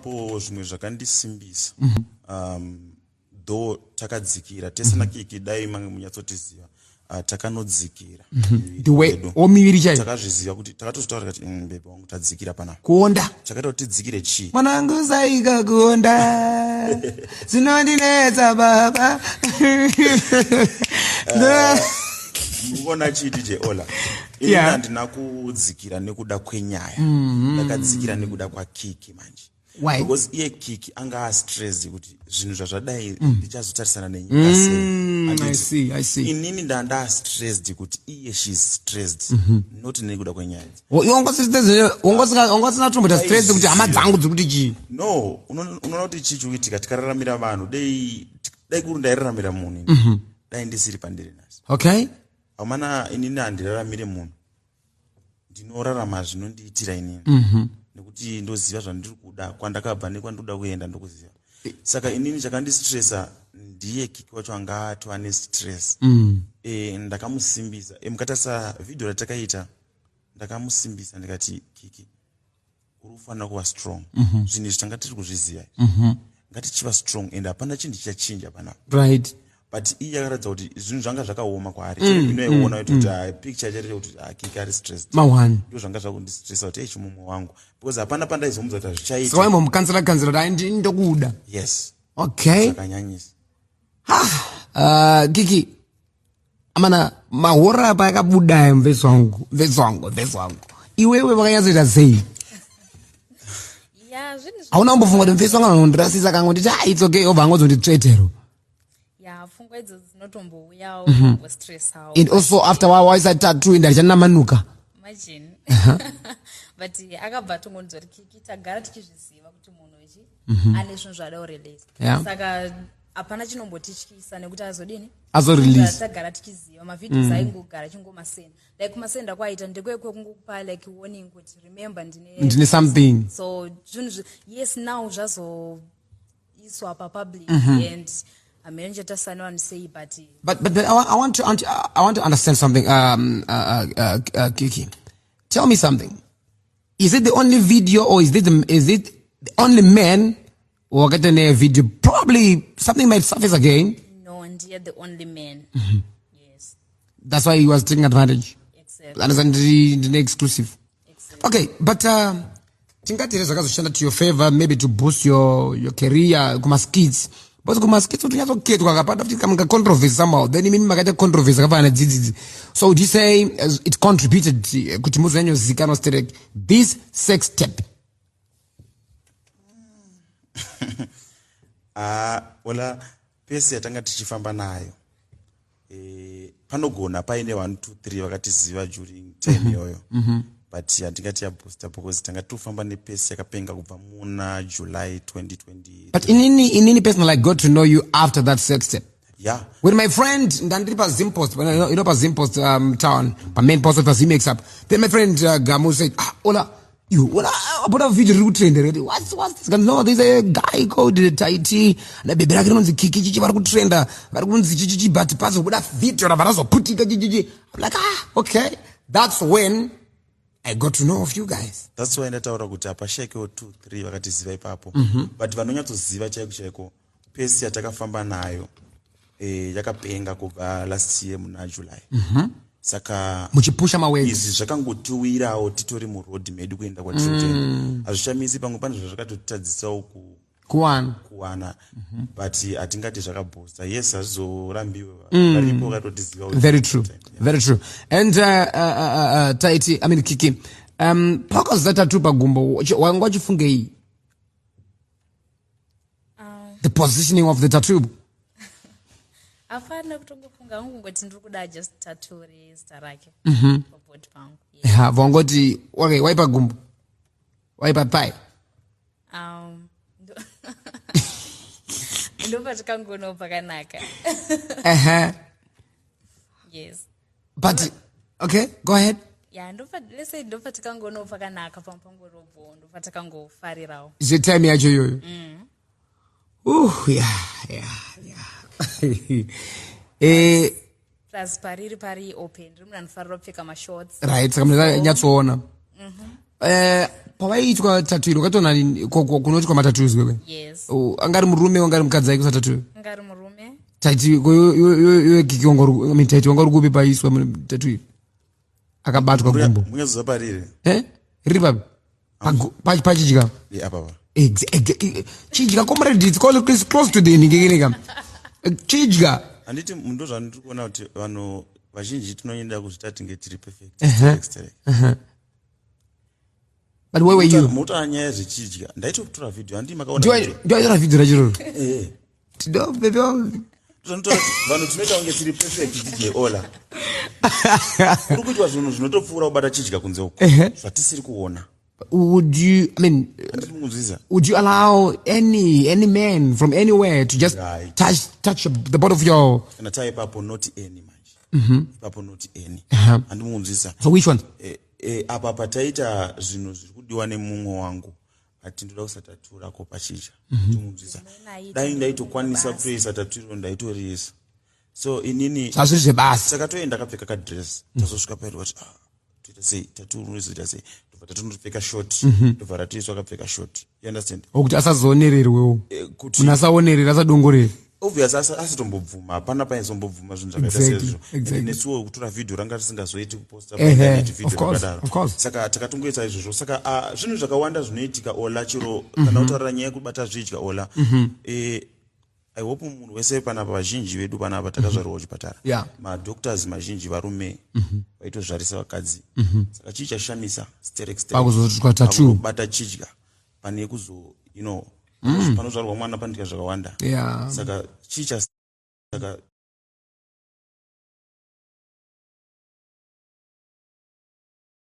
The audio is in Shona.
ipapo zvimwe zvakandisimbisa do takadzikira tesina Kiki dai mange munyatsotiziva takanodzikira omiviri chaiyo takazviziva kuti takatozvitaura kuti bebe wangu tadzikira pana kuonda chakaita kuti tidzikire chii mwanangu saika kuonda zinondinetsa baba muona chii DJ Ola ini handina kudzikira nekuda kwenyaya ndakadzikira nekuda kwakiki manje. Why? Because iye Kiki anga stressed kuti zvinhu zvazvadai ndichazotarisana nenyika sei. I see. Inini ndanda stressed kuti iye she's stressed not nekuda kwenyaya. Ungosina tombota stress kuti hama dzangu dzikuti chii. No, unoona kuti chichiuitika tikararamira vanhu dai kuri ndairaramira munhu dai ndisiri pandiri nasi. Okay. Amana inini handiraramire munhu. Ndinorarama zvinondiitira inini. Nekuti ndoziva zvandiri kuda kwandakabva nekwandinoda kuenda ndokuziva. Saka inini chakandistressa ndiye Kiki wacho anga atova nestress. Ndakamusimbisa. Mukatarisa video ratakaita ndakamusimbisa ndikati Kiki uri kufanira kuva strong. Zvinhu izvi tanga tiri kuzviziva. Ngatichiva strong and hapana chinhu chichachinja pana. Right. But iye akaratidza kuti zvinhu zvanga zvakaoma kwaari. Inoiona kuti picture chacho kuti Kiki ari stressed. Mawani. Ndizvo zvanga zvakundistressa kuti chimumwe wangu. Because hapana pandaizomudza kuti zvichaita. So waimbo mukansela kuti ndokuda. Yes. Okay. Zvakanyanyisa. Kiki. Amana mahora apa akabuda mvesi wangu. Iwewe wakanyatsoita sei? Yeah, zvinhu. Hauna kumbofunga kuti mvesi wangu anondirasisa kangoti it's okay obva angozonditretero. Yeah, pfungwa idzo dzinotombouyawo stress out. And also after waisa tattoo ndichanamanuka. Imagine. But akabva tongonzwa kuti Kiki tagara tichizviziva kuti munhu ichi ane zvinhu zvada kurelease. Saka hapana chinombotityisa nekuti azodini? Azorelease. Tagara tichiziva mavhidhios aingogara chingomasenda. Like kumasenda kwaita ndekwe kungokupa like warning kuti remember ndine something. So yes now zvazoiswa papublic and but I want to understand something. Kiki, tell me something. Is it the only video, or is it the only man who get in a video? Probably something might surface again. No, and you're the only man. Yes. That's why he was taking advantage. Exactly. Understand the exclusive. Exactly. Okay, but tingati zvakazoshanda to your favor, maybe to boost your career, kuma skits. But kumaskits unyazoketwa kapata kuti kamanga controversy somehow. Then imini makaita controversy kafana dzidzidzi. So would you say it contributed kuti muzanyo zikano sterek this sex tape? Wala pesi yatanga tichifamba nayo. Panogona paine 1 2 3 vakatiziva during time yoyo. But yatingati booster because tanga tufamba nepesi yakapenga kubva muna July 2020. But inini personal like got to know you after that sex tape. Yeah. With my friend ndandiri pa Zimpost, you know pa Zimpost town, pa main post of Zimex up. Then my friend Gamu said, Ola, you about a video route trend already. What's this? No, there's a guy called Tytie. Na baby rake nonzi Kiki vari kutrenda, vari kunzi chichi but pass with a video ravarazo putika chichi. I'm like, okay. That's when I got to know of you guys. That's why ndataura kuti apasheke 2 3 vakatiziva ipapo. But vanonyatsoziva chaiko pesi yatakafamba nayo yakapenga kubva last year muna July. Saka muchipusha mawedzo izvi zvakangotiwirawo titori muroad medu kuenda kwatiri. Azvichamisi pamwe pane zvakatotadzisawo kuwana. But atingati zvakabooster. Yes, azorambiwa. Varipo vakatotiziva. Very true. Very true. And Tytie, I mean Kiki, paka zata tu pagumbo wanga chifungei? The positioning of the tattoo. Afana kutongofunga ngoti ndiri kuda just tattoo resta rake. Pabody pangu. Yeah, vangoti okay, waipa gumbo. Waipa thigh. Ndopatikangona pakanaka. Yes. But okay, go ahead. Yeah, let's say ndopatikangona pakanaka pampangorobo ndopatikangoffarirawo. Is it time yacho yoyo? Yeah. Plus pari open. Rimwe anofarira kupfeka mashorts. Right, saka nyatsoona. Pavaitwa tattoo wakatona kunoitwa matattoos wewe. Yes. Angari murume angari mukadzi aikusa tattoo. Angari murume. Tytie yo Kiki wangu I mean Tytie wangu kubi paiswa tattoo. Akabatwa gumbo. Munyazo parire. Riba. Pachijika. Apa. Chijika comrade it's close to the ningine. Chijika. Anditi ndo zvandiri kuona kuti vanhu vazhinji tinoenda kuzvitati ngetiri perfect. But where were you? Mutanyaya zvichidya. Ndaitotora video handi makaona. Ndio video rachiro. Tido baby. Zvinotora vanhu tinoita kunge tiri perfect tidye ola. Kuri kuitwa zvinhu zvinotopfuura kubata chidya kunze uko. Zvatisiri kuona. Would you would you allow any man from anywhere to just touch the bottom of your and I type up not any much up not any and munzisa so which one apa pataita zvinhu zviri kudiwa nemumwe wangu ati ndoda kusatatura ko pachicha munzisa dai ndaitokwanisa kutoisa taturo ndaitorisa so inini sasizve basi saka toenda kapfeka ka dress tazosvika paito kuti tuita sei taturo izita sei tatunopfeka short ndobva tiiswa kapfeka short you understand okuti asazonererwewo kuti unasaonerera asadongorera obvious asitombobvuma hapana paizombobvuma zvinhu zvakaita sezvo nesuwo kutora video ranga tisingazoiti kuposta painternet video rakadaro saka takatongoita izvozvo saka zvinhu zvakawanda zvinoitika ola chiro kana utaurira nyaya yekubata zvidya ola I hope munhu wese panapa vazhinji vedu panapa takazvarirwa kuchipatara madoctors mazhinji varume vaitozvarisa vakadzi saka chii chashamisa pakuzobata chidya pane kuzo panozvarwa mwana pandika zvakawanda saka chii saka